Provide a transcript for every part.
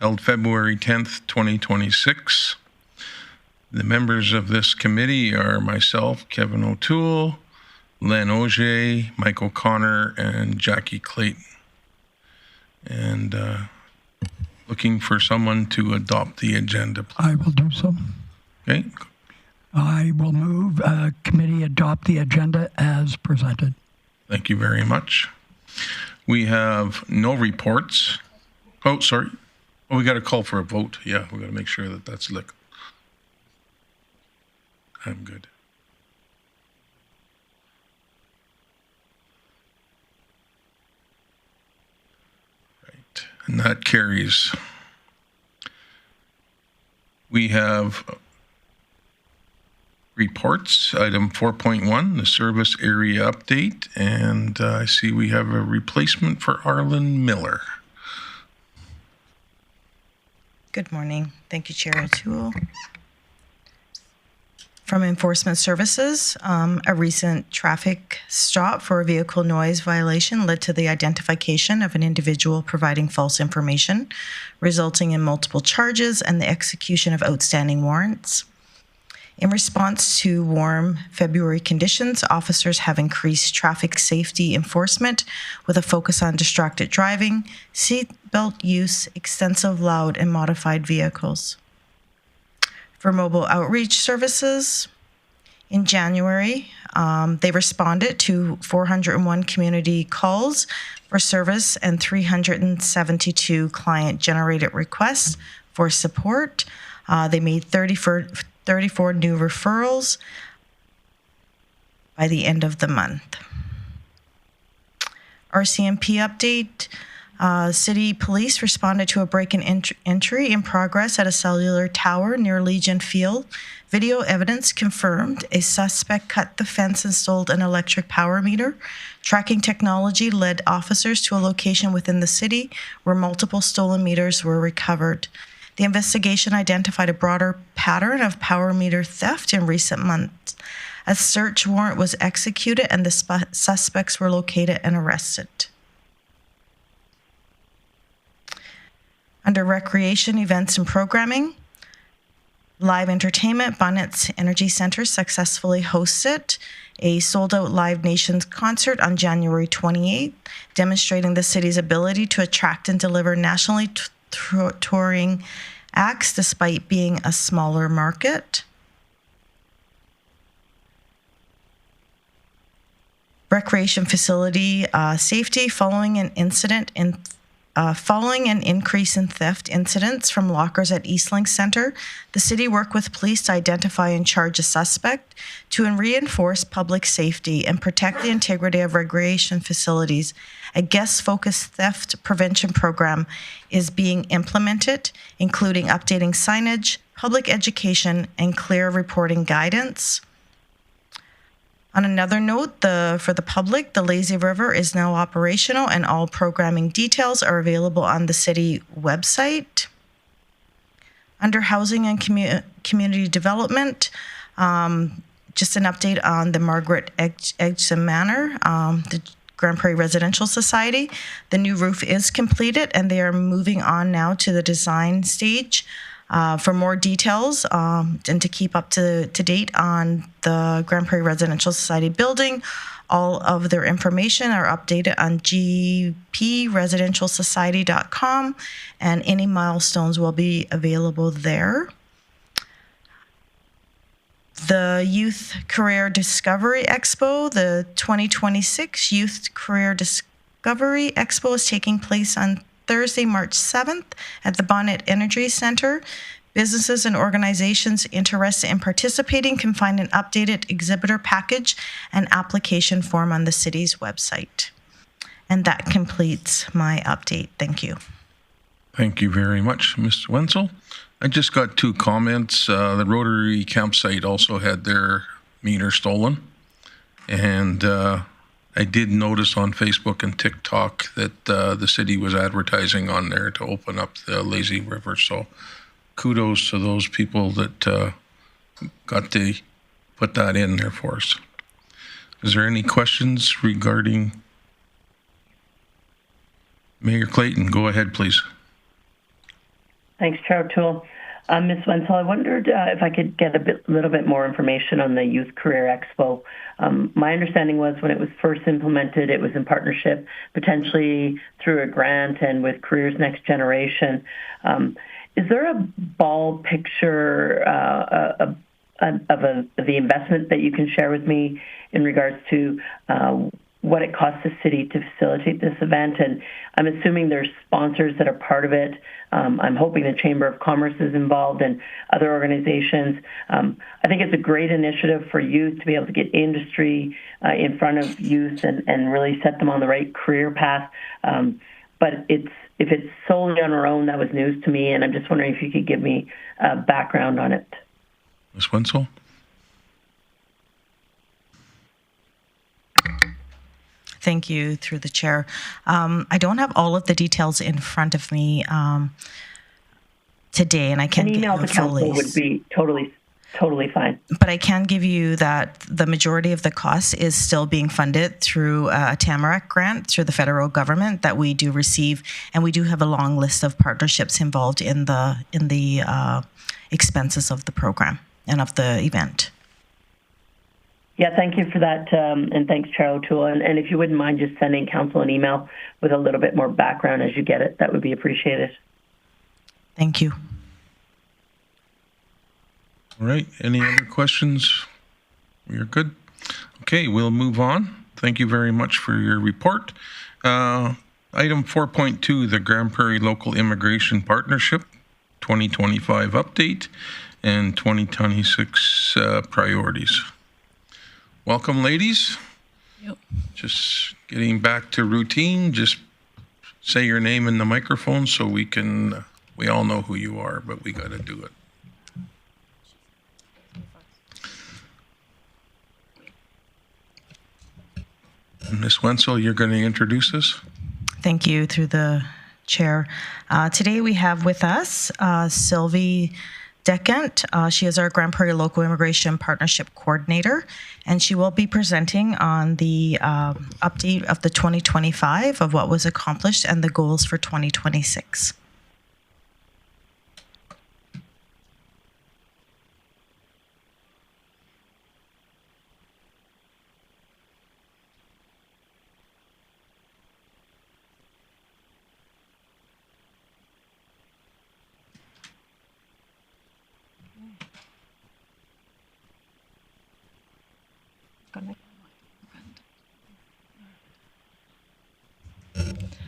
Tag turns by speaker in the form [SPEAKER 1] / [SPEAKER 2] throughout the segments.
[SPEAKER 1] held February 10th, 2026. The members of this committee are myself, Kevin O'Toole, Len Auger, Mike O'Connor, and Jackie Clayton. And looking for someone to adopt the agenda.
[SPEAKER 2] I will do so.
[SPEAKER 1] Okay.
[SPEAKER 2] I will move committee adopt the agenda as presented.
[SPEAKER 1] Thank you very much. We have no reports. Oh, sorry. Oh, we got to call for a vote. Yeah, we got to make sure that that's licked. I'm good. Right, and that carries. We have reports, item 4.1, the service area update, and I see we have a replacement for Arlen Miller.
[SPEAKER 3] Good morning. Thank you, Chair O'Toole. From Enforcement Services, a recent traffic stop for a vehicle noise violation led to the identification of an individual providing false information, resulting in multiple charges and the execution of outstanding warrants. In response to warm February conditions, officers have increased traffic safety enforcement with a focus on distracted driving, seatbelt use, extensive loud and modified vehicles. For mobile outreach services, in January, they responded to 401 community calls for service and 372 client-generated requests for support. They made 34 new referrals by the end of the month. RCMP update. City police responded to a break-and-entry in progress at a cellular tower near Legion Field. Video evidence confirmed a suspect cut the fence and stole an electric power meter. Tracking technology led officers to a location within the city where multiple stolen meters were recovered. The investigation identified a broader pattern of power meter theft in recent months. A search warrant was executed and the suspects were located and arrested. Under recreation, events, and programming, live entertainment, Bonnet's Energy Center successfully hosted a sold-out Live Nations concert on January 28th, demonstrating the city's ability to attract and deliver nationally touring acts despite being a smaller market. Recreation facility safety following an increase in theft incidents from lockers at Eastlink Center, the city worked with police to identify and charge a suspect to reinforce public safety and protect the integrity of recreation facilities. A guest-focused theft prevention program is being implemented, including updating signage, public education, and clear reporting guidance. On another note, for the public, the Lazy River is now operational and all programming details are available on the city website. Under housing and community development, just an update on the Margaret Edgson Manor, the Grande Prairie Residential Society. The new roof is completed and they are moving on now to the design stage. For more details and to keep up to date on the Grande Prairie Residential Society building, all of their information are updated on gpresidentialsociety.com, and any milestones will be available there. The Youth Career Discovery Expo, the 2026 Youth Career Discovery Expo is taking place on Thursday, March 7th at the Bonnet Energy Center. Businesses and organizations interested in participating can find an updated exhibitor package and application form on the city's website. And that completes my update. Thank you.
[SPEAKER 1] Thank you very much, Mr. Wenzel. I just got two comments. The Rotary campsite also had their meter stolen. And I did notice on Facebook and TikTok that the city was advertising on there to open up the Lazy River. So kudos to those people that got to put that in there for us. Is there any questions regarding Mayor Clayton? Go ahead, please.
[SPEAKER 4] Thanks, Chair O'Toole. Ms. Wenzel, I wondered if I could get a little bit more information on the Youth Career Expo. My understanding was when it was first implemented, it was in partnership, potentially through a grant and with Careers Next Generation. Is there a ball picture of the investment that you can share with me in regards to what it costs the city to facilitate this event? And I'm assuming there's sponsors that are part of it. I'm hoping the Chamber of Commerce is involved and other organizations. I think it's a great initiative for youth to be able to get industry in front of youth and really set them on the right career path. But if it's solely on our own, that was news to me, and I'm just wondering if you could give me a background on it.
[SPEAKER 1] Ms. Wenzel?
[SPEAKER 3] Thank you, through the chair. I don't have all of the details in front of me today, and I can't
[SPEAKER 4] An email to council would be totally fine.
[SPEAKER 3] But I can give you that the majority of the cost is still being funded through a Tamarack grant through the federal government that we do receive, and we do have a long list of partnerships involved in the expenses of the program and of the event.
[SPEAKER 4] Yeah, thank you for that, and thanks, Chair O'Toole. And if you wouldn't mind just sending council an email with a little bit more background as you get it, that would be appreciated.
[SPEAKER 3] Thank you.
[SPEAKER 1] All right, any other questions? We are good. Okay, we'll move on. Thank you very much for your report. Item 4.2, the Grande Prairie Local Immigration Partnership 2025 update and 2026 priorities. Welcome, ladies.
[SPEAKER 5] Yep.
[SPEAKER 1] Just getting back to routine. Just say your name in the microphone so we all know who you are, but we got to do it. Ms. Wenzel, you're going to introduce us?
[SPEAKER 3] Thank you, through the chair. Today we have with us Sylvie Decant. She is our Grande Prairie Local Immigration Partnership Coordinator, and she will be presenting on the update of the 2025 of what was accomplished and the goals for 2026.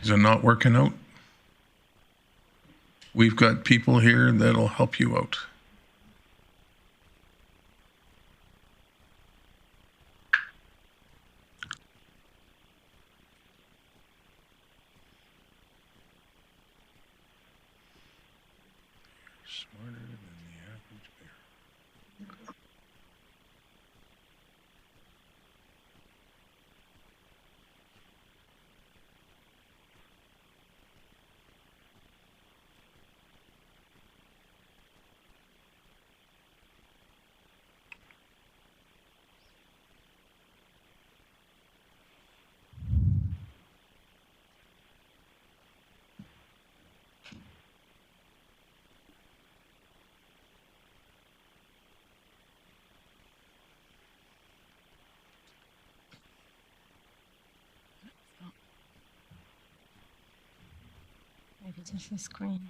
[SPEAKER 1] Is it not working out? We've got people here that'll help you out. Smarter than the average bear.
[SPEAKER 5] Maybe just the screen.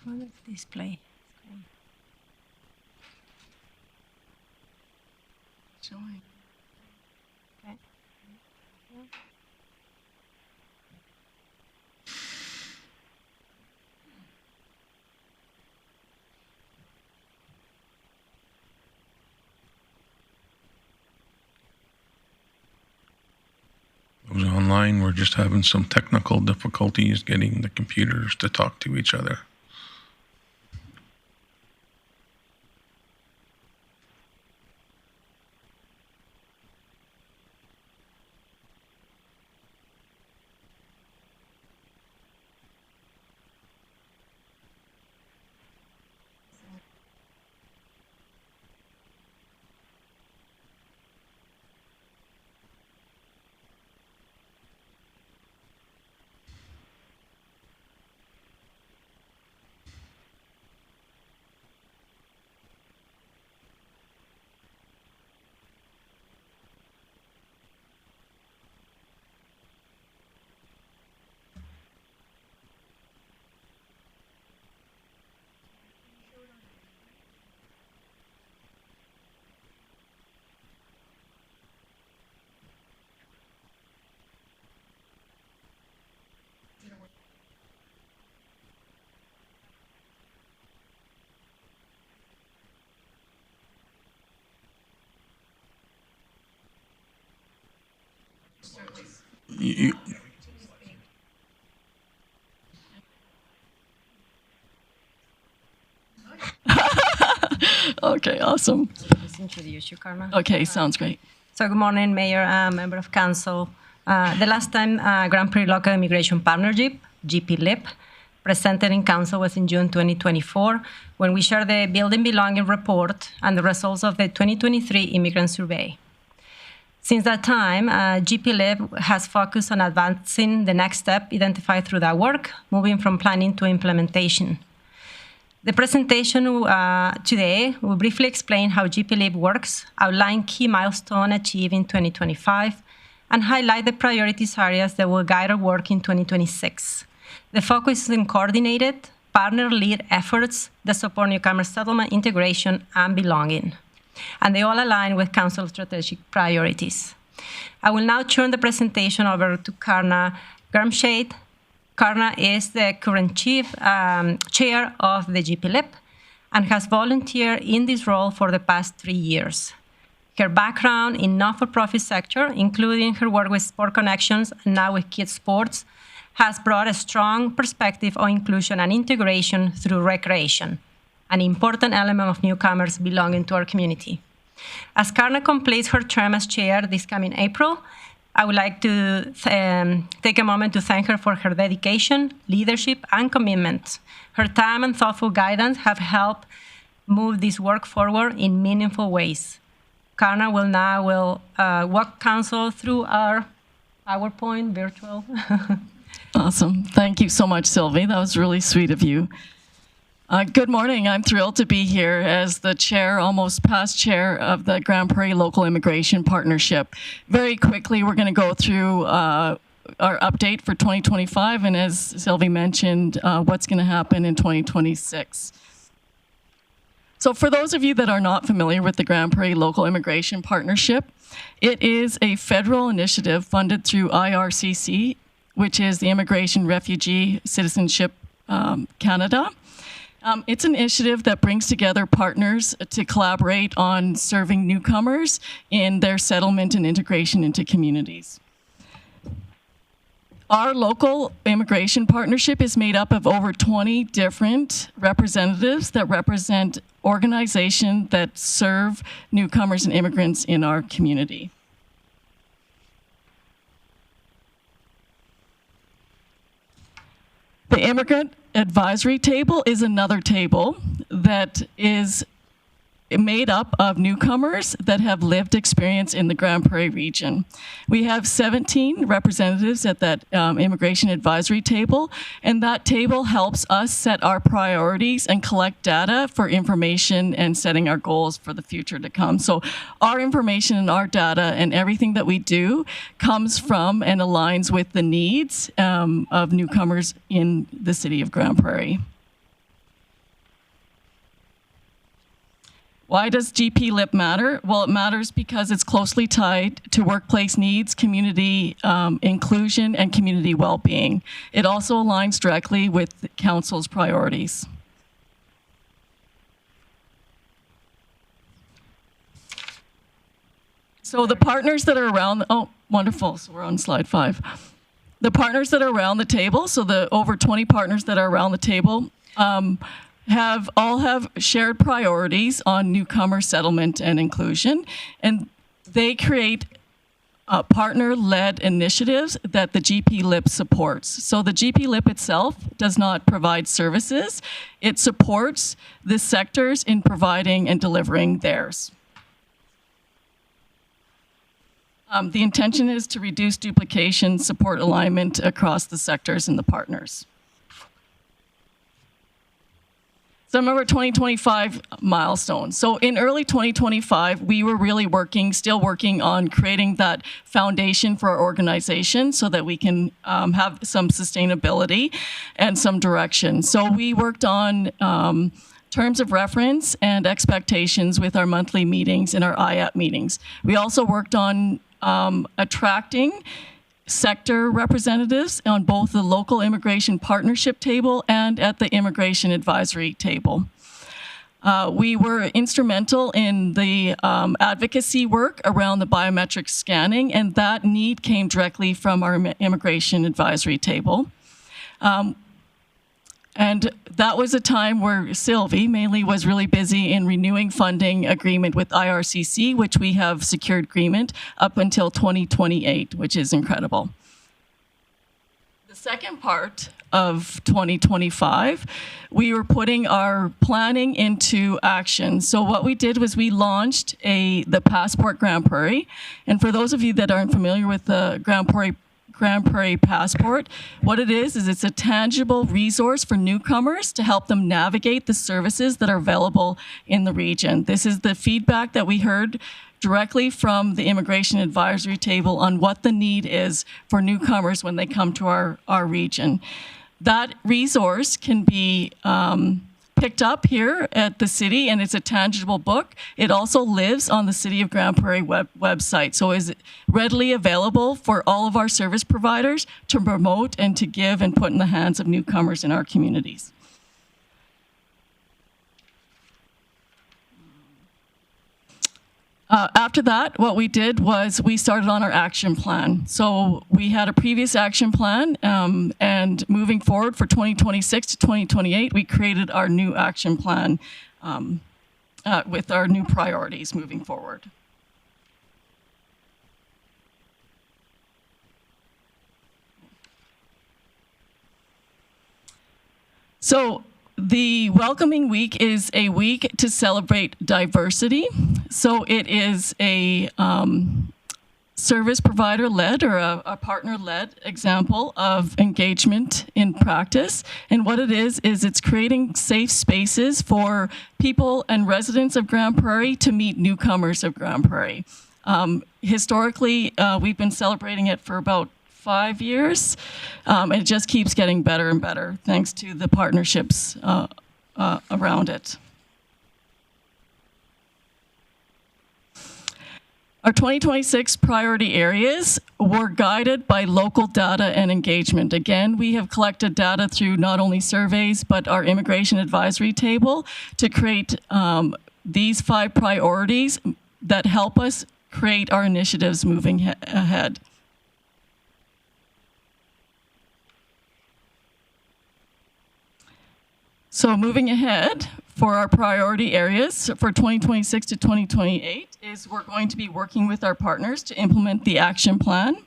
[SPEAKER 5] One of the display screen. Join. Okay.
[SPEAKER 1] Those online, we're just having some technical difficulties getting the computers to talk to each other. You,
[SPEAKER 6] Okay, awesome.
[SPEAKER 5] Just introduce you, Karma.
[SPEAKER 6] Okay, sounds great.
[SPEAKER 5] So good morning, Mayor, Member of Council. The last time Grand Prairie Local Immigration Partnership, GPLIP, presented in Council was in June 2024, when we shared the Building Belonging report and the results of the 2023 Immigrant Survey. Since that time, GPLIP has focused on advancing the next step identified through that work, moving from planning to implementation. The presentation today will briefly explain how GPLIP works, outline key milestones achieved in 2025, and highlight the priorities areas that will guide our work in 2026. The focus is in coordinated, partner-led efforts that support newcomer settlement, integration, and belonging. And they all align with Council strategic priorities. I will now turn the presentation over to Karna Gurmshade. Karna is the current chair of the GPLIP and has volunteered in this role for the past 3 years. Her background in not-for-profit sector, including her work with Sport Connections and now with Kids Sports, has brought a strong perspective on inclusion and integration through recreation, an important element of newcomers belonging to our community. As Karna completes her term as chair this coming April, I would like to take a moment to thank her for her dedication, leadership, and commitment. Her time and thoughtful guidance have helped move this work forward in meaningful ways. Karna will now walk Council through our PowerPoint virtual.
[SPEAKER 6] Awesome. Thank you so much, Sylvie. That was really sweet of you. Good morning. I'm thrilled to be here as the chair, almost past chair of the Grande Prairie Local Immigration Partnership. Very quickly, we're going to go through our update for 2025, and as Sylvie mentioned, what's going to happen in 2026. So for those of you that are not familiar with the Grande Prairie Local Immigration Partnership, it is a federal initiative funded through IRCC, which is the Immigration, Refugee, Citizenship Canada. It's an initiative that brings together partners to collaborate on serving newcomers in their settlement and integration into communities. Our local immigration partnership is made up of over 20 different representatives that represent organizations that serve newcomers and immigrants in our community. The Immigrant Advisory Table is another table that is made up of newcomers that have lived experience in the Grande Prairie region. We have 17 representatives at that Immigration Advisory Table, and that table helps us set our priorities and collect data for information and setting our goals for the future to come. So our information and our data and everything that we do comes from and aligns with the needs of newcomers in the city of Grande Prairie. Why does GPLIP matter? Well, it matters because it's closely tied to workplace needs, community inclusion, and community well-being. It also aligns directly with the Council's priorities. So the partners that are around, oh, wonderful, so we're on slide 5. The partners that are around the table, so the over 20 partners that are around the table, all have shared priorities on newcomer settlement and inclusion, and they create partner-led initiatives that the GPLIP supports. So the GPLIP itself does not provide services. It supports the sectors in providing and delivering theirs. The intention is to reduce duplication, support alignment across the sectors and the partners. Some of our 2025 milestones. So in early 2025, we were really still working on creating that foundation for our organization so that we can have some sustainability and some direction. So we worked on terms of reference and expectations with our monthly meetings and our IAP meetings. We also worked on attracting sector representatives on both the local immigration partnership table and at the immigration advisory table. We were instrumental in the advocacy work around the biometric scanning, and that need came directly from our immigration advisory table. And that was a time where Sylvie mainly was really busy in renewing funding agreement with IRCC, which we have secured agreement up until 2028, which is incredible. The second part of 2025, we were putting our planning into action. So what we did was we launched the Passport Grande Prairie. And for those of you that aren't familiar with the Grande Prairie Passport, what it is it's a tangible resource for newcomers to help them navigate the services that are available in the region. This is the feedback that we heard directly from the Immigration Advisory Table on what the need is for newcomers when they come to our region. That resource can be picked up here at the city, and it's a tangible book. It also lives on the City of Grande Prairie website, so is readily available for all of our service providers to promote and to give and put in the hands of newcomers in our communities. After that, what we did was we started on our action plan. So we had a previous action plan, and moving forward for 2026 to 2028, we created our new action plan with our new priorities moving forward. So the Welcoming Week is a week to celebrate diversity. So it is a service provider-led or a partner-led example of engagement in practice. And what it is it's creating safe spaces for people and residents of Grande Prairie to meet newcomers of Grande Prairie. Historically, we've been celebrating it for about 5 years. It just keeps getting better and better thanks to the partnerships around it. Our 2026 priority areas were guided by local data and engagement. Again, we have collected data through not only surveys, but our immigration advisory table to create these 5 priorities that help us create our initiatives moving ahead. So moving ahead for our priority areas for 2026 to 2028 is we're going to be working with our partners to implement the action plan.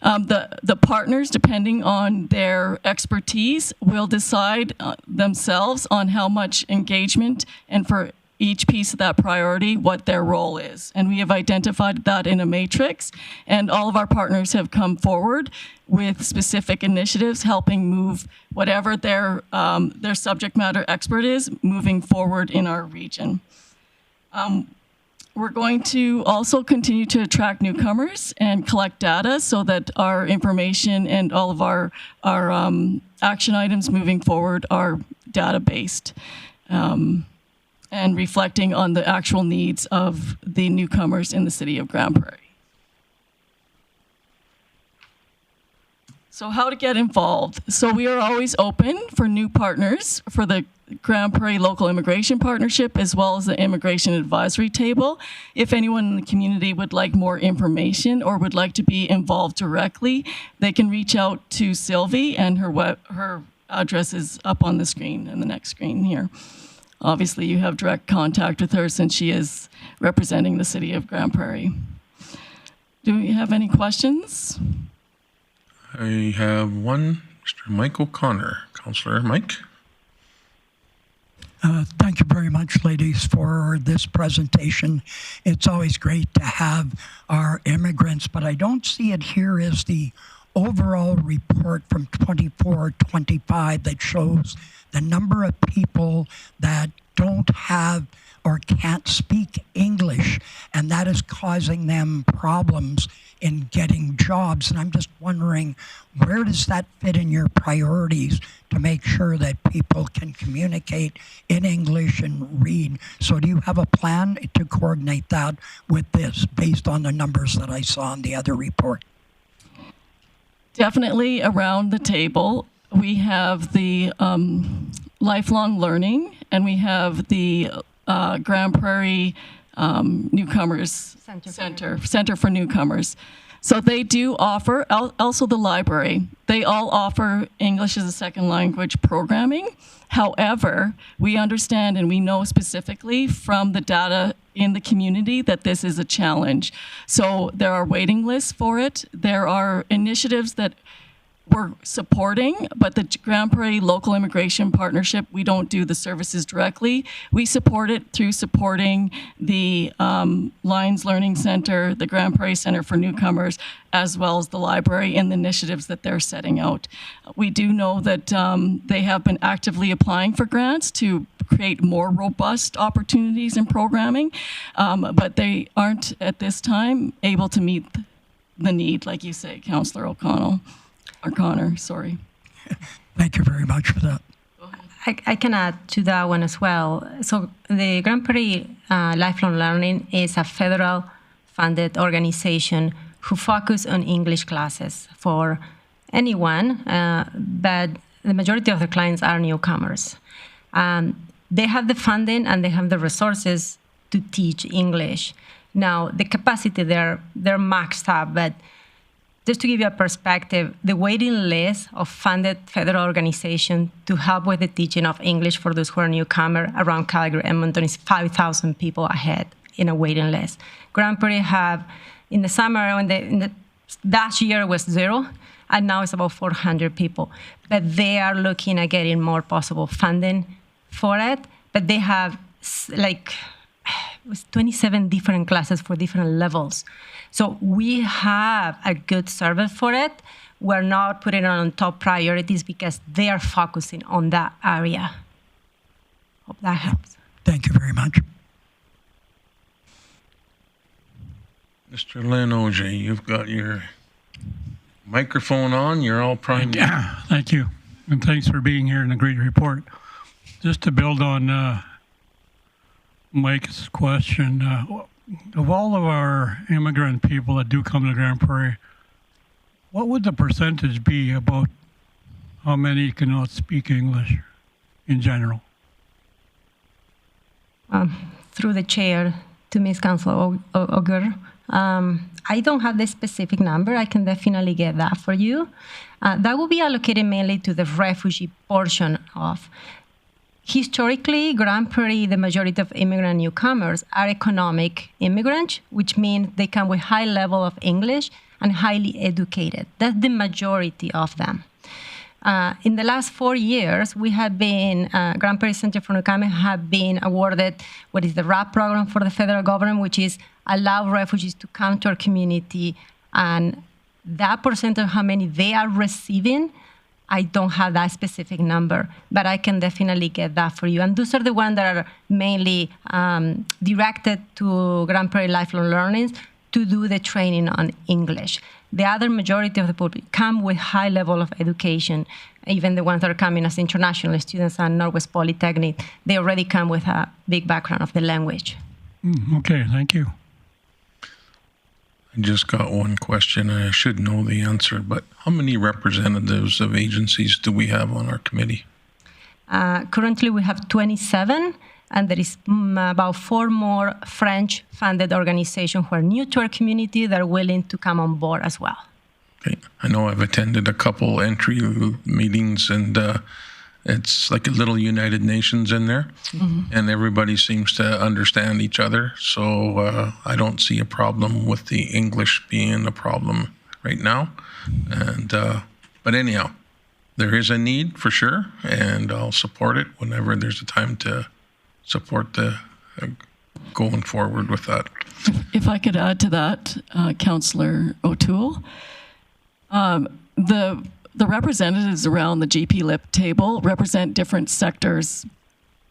[SPEAKER 6] The partners, depending on their expertise, will decide themselves on how much engagement and for each piece of that priority, what their role is. And we have identified that in a matrix, and all of our partners have come forward with specific initiatives helping move whatever their subject matter expert is moving forward in our region. We're going to also continue to attract newcomers and collect data so that our information and all of our action items moving forward are data-based. And reflecting on the actual needs of the newcomers in the City of Grande Prairie. So how to get involved? So we are always open for new partners for the Grande Prairie Local Immigration Partnership as well as the Immigration Advisory Table. If anyone in the community would like more information or would like to be involved directly, they can reach out to Sylvie, and her address is up on the screen, in the next screen here. Obviously, you have direct contact with her since she is representing the City of Grande Prairie. Do we have any questions?
[SPEAKER 1] I have one, Mr. Mike O'Connor. Councillor Mike.
[SPEAKER 2] Thank you very much, ladies, for this presentation. It's always great to have our immigrants, but I don't see it here as the overall report from 24-25 that shows the number of people that don't have or can't speak English, and that is causing them problems in getting jobs. And I'm just wondering, where does that fit in your priorities to make sure that people can communicate in English and read? So do you have a plan to coordinate that with this based on the numbers that I saw in the other report?
[SPEAKER 6] Definitely around the table. We have the lifelong learning, and we have the Grande Prairie Newcomers Center for Newcomers. So they do offer, also the library, they all offer English as a second language programming. However, we understand and we know specifically from the data in the community that this is a challenge. So there are waiting lists for it. There are initiatives that we're supporting, but the Grande Prairie Local Immigration Partnership, we don't do the services directly. We support it through supporting the Lions Learning Center, the Grande Prairie Center for Newcomers, as well as the library and the initiatives that they're setting out. We do know that they have been actively applying for grants to create more robust opportunities in programming, but they aren't at this time able to meet the need, like you say, Councillor O'Connor, sorry.
[SPEAKER 2] Thank you very much for that.
[SPEAKER 5] I can add to that one as well. So the Grande Prairie Lifelong Learning is a federal funded organization who focus on English classes for anyone, but the majority of the clients are newcomers. They have the funding and they have the resources to teach English. Now, the capacity, they're maxed out, but just to give you a perspective, the waiting list of funded federal organizations to help with the teaching of English for those who are newcomer around Calgary, Edmonton is 5,000 people ahead in a waiting list. Grande Prairie have, in the summer, last year was 0, and now it's about 400 people. But they are looking at getting more possible funding for it, but they have like 27 different classes for different levels. So we have a good service for it. We're not putting it on top priorities because they are focusing on that area. Hope that helps.
[SPEAKER 2] Thank you very much.
[SPEAKER 1] Mr. Lanoje, you've got your microphone on. You're all primed.
[SPEAKER 7] Yeah, thank you. And thanks for being here in the great report. Just to build on Mike's question, of all of our immigrant people that do come to Grande Prairie, what would the percentage be about how many cannot speak English in general?
[SPEAKER 5] Through the chair to Ms. Councillor Auger, I don't have the specific number. I can definitely get that for you. That will be allocated mainly to the refugee portion of. Historically, Grande Prairie, the majority of immigrant newcomers are economic immigrants, which means they come with high level of English and highly educated. That's the majority of them. In the last 4 years, we have been, Grande Prairie Center for Newcomers have been awarded what is the RAP program for the federal government, which is allow refugees to come to our community. And that percent of how many they are receiving, I don't have that specific number, but I can definitely get that for you. And those are the ones that are mainly directed to Grande Prairie Lifelong Learning to do the training on English. The other majority of the public come with high level of education. Even the ones that are coming as international students at Northwest Polytechnic, they already come with a big background of the language.
[SPEAKER 7] Okay, thank you.
[SPEAKER 1] I just got one question. I should know the answer, but how many representatives of agencies do we have on our committee?
[SPEAKER 5] Currently, we have 27, and there is about 4 more French-funded organizations who are new to our community that are willing to come on board as well.
[SPEAKER 1] Okay. I know I've attended a couple entry meetings, and it's like a little United Nations in there, and everybody seems to understand each other. So I don't see a problem with the English being a problem right now. And but anyhow, there is a need for sure, and I'll support it whenever there's a time to support the going forward with that.
[SPEAKER 6] If I could add to that, Councillor O'Toole, the representatives around the GP Lip table represent different sectors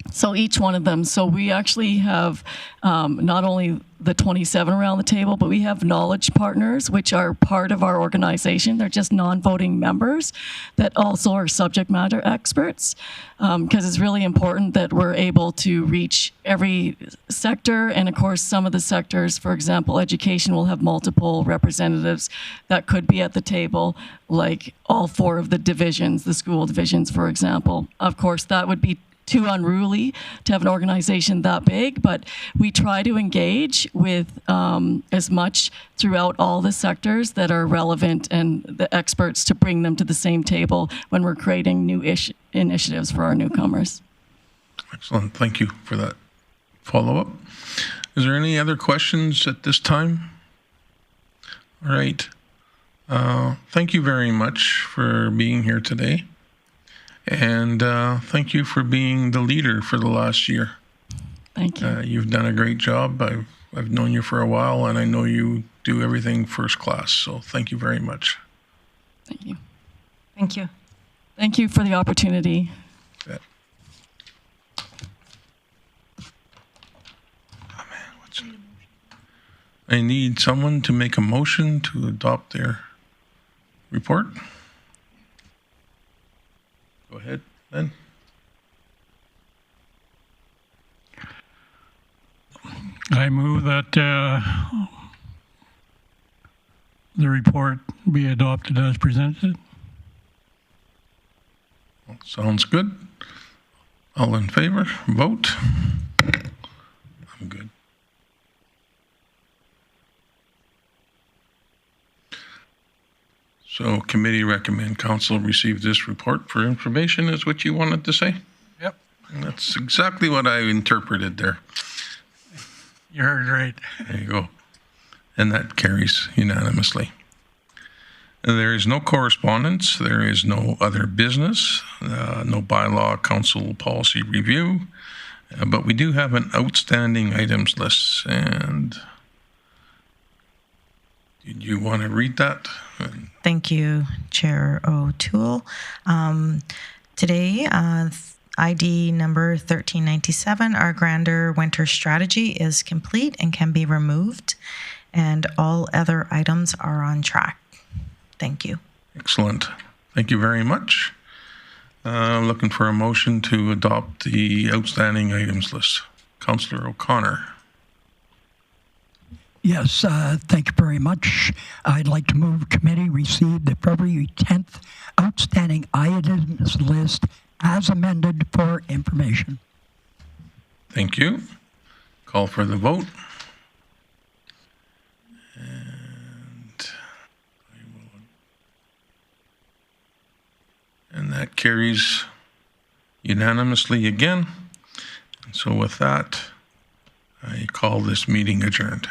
[SPEAKER 6] So each one of them. So we actually have not only the 27 around the table, but we have knowledge partners, which are part of our organization. They're just non-voting members that also are subject matter experts, because it's really important that we're able to reach every sector. And of course, some of the sectors, for example, education will have multiple representatives that could be at the table, like all 4 of the divisions, the school divisions, for example. Of course, that would be too unruly to have an organization that big, but we try to engage with as much throughout all the sectors that are relevant and the experts to bring them to the same table when we're creating new initiatives for our newcomers.
[SPEAKER 1] Excellent. Thank you for that follow-up. Is there any other questions at this time? All right. Thank you very much for being here today. And thank you for being the leader for the last year.
[SPEAKER 6] Thank you.
[SPEAKER 1] You've done a great job. I've known you for a while, and I know you do everything first class. So thank you very much.
[SPEAKER 6] Thank you.
[SPEAKER 5] Thank you.
[SPEAKER 6] Thank you for the opportunity.
[SPEAKER 1] Yeah. Oh, man, I need someone to make a motion to adopt their report. Go ahead, Ben.
[SPEAKER 7] I move that the report be adopted as presented.
[SPEAKER 1] Sounds good. All in favor, vote. I'm good. So committee recommend council receive this report for information is what you wanted to say?
[SPEAKER 7] Yep.
[SPEAKER 1] And that's exactly what I interpreted there.
[SPEAKER 7] You heard right.
[SPEAKER 1] There you go. And that carries unanimously. There is no correspondence. There is no other business, no bylaw council policy review, but we do have an outstanding items list. And did you want to read that?
[SPEAKER 3] Thank you, Chair O'Toole. Today, ID number 1397, our Grande Winter Strategy is complete and can be removed, and all other items are on track. Thank you.
[SPEAKER 1] Excellent. Thank you very much. Looking for a motion to adopt the outstanding items list. Councillor O'Connor.
[SPEAKER 2] Yes, thank you very much. I'd like to move committee receive the February 10th outstanding items list as amended for information.
[SPEAKER 1] Thank you. Call for the vote. And that carries unanimously again. And so with that, I call this meeting adjourned.